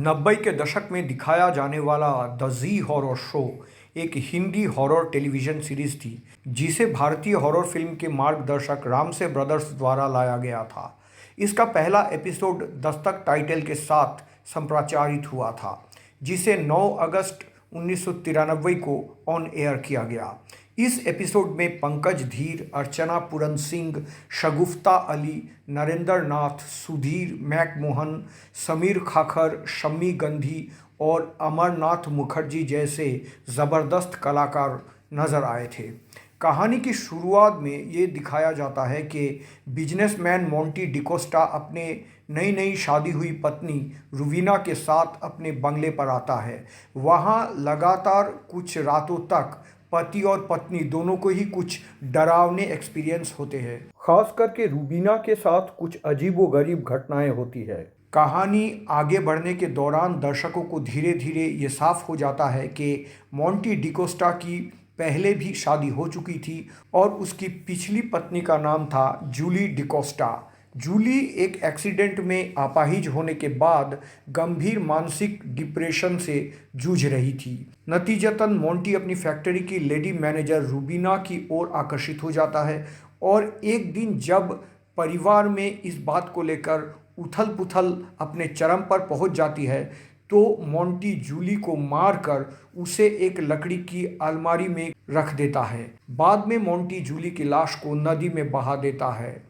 90 के दशक में दिखाया जाने वाला द जी हॉरर शो एक हिंदी हॉरर टेलीविजन सीरीज थी जिसे भारतीय हॉरर फिल्म के मार्गदर्शक रामसे ब्रदर्स द्वारा लाया गया था। इसका पहला एपिसोड दस्तक टाइटल के साथ संप्राचारित हुआ था, जिसे 9 अगस्त 1993 को ऑन एयर किया गया। इस एपिसोड में पंकज धीर, अर्चना पूरन सिंह, शगुफ्ता अली, नरेंद्र नाथ, सुधीर मैकमोहन, समीर खाखर, शम्मी गंधी और अमरनाथ मुखर्जी जैसे ज़बरदस्त कलाकार नजर आए थे। कहानी की शुरुआत में ये दिखाया जाता है कि बिजनेसमैन मोंटी डिकोस्टा अपने नई शादी हुई पत्नी रुवीना के साथ अपने बंगले पर आता है। वहाँ लगातार कुछ रातों तक पति और पत्नी दोनों को ही कुछ डरावने एक्सपीरियंस होते हैं। खास करके रुबीना के साथ कुछ अजीबोगरीब घटनाएं होती है। कहानी आगे बढ़ने के दौरान दर्शकों को धीरे धीरे ये साफ हो जाता है कि मोंटी डिकोस्टा की पहले भी शादी हो चुकी थी और उसकी पिछली पत्नी का नाम था जूली डिकोस्टा। जूली एक एक्सीडेंट में अपाहिज होने के बाद गंभीर मानसिक डिप्रेशन से जूझ रही थी। नतीजतन मोंटी अपनी फैक्ट्री की लेडी मैनेजर रुबीना की ओर आकर्षित हो जाता है और एक दिन जब परिवार में इस बात को लेकर उथल पुथल अपने चरम पर पहुंच जाती है तो मोंटी जूली को मारकर उसे एक लकड़ी की अलमारी में रख देता है। बाद में मोंटी जूली की लाश को नदी में बहा देता है।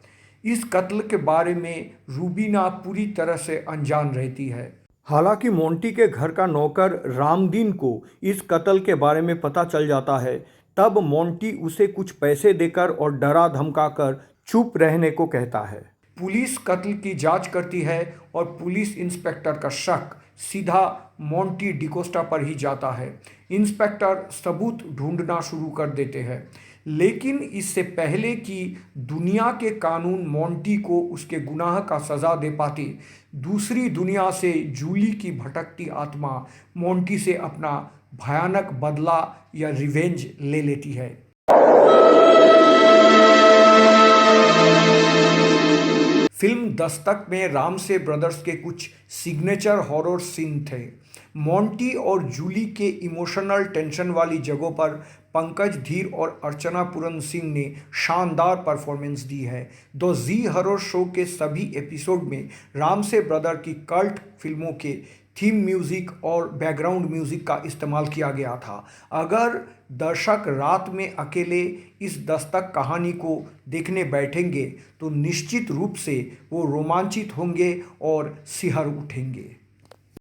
इस कत्ल के बारे में रूबीना पूरी तरह से अनजान रहती है। हालांकि मोंटी के घर का नौकर रामदीन को इस कत्ल के बारे में पता चल जाता है, तब मोंटी उसे कुछ पैसे देकर और डरा धमकाकर चुप रहने को कहता है। पुलिस कत्ल की जांच करती है और पुलिस इंस्पेक्टर का शक सीधा मोंटी डिकोस्टा पर ही जाता है। इंस्पेक्टर सबूत ढूंढना शुरू कर देते हैं, लेकिन इससे पहले कि दुनिया के कानून मोंटी को उसके गुनाह का सज़ा दे पाते, दूसरी दुनिया से जूली की भटकती आत्मा मोंटी से अपना भयानक बदला या रिवेंज ले लेती है। फिल्म दस्तक में रामसे ब्रदर्स के कुछ सिग्नेचर हॉरर सीन थे। मोंटी और जूली के इमोशनल टेंशन वाली जगहों पर पंकज धीर और अर्चना पूरन सिंह ने शानदार परफॉर्मेंस दी है। द जी हॉरर शो के सभी एपिसोड में रामसे ब्रदर की कल्ट फिल्मों के थीम म्यूज़िक और बैकग्राउंड म्यूज़िक का इस्तेमाल किया गया था। अगर दर्शक रात में अकेले इस दस्तक कहानी को देखने बैठेंगे तो निश्चित रूप से वो रोमांचित होंगे और सिहर उठेंगे।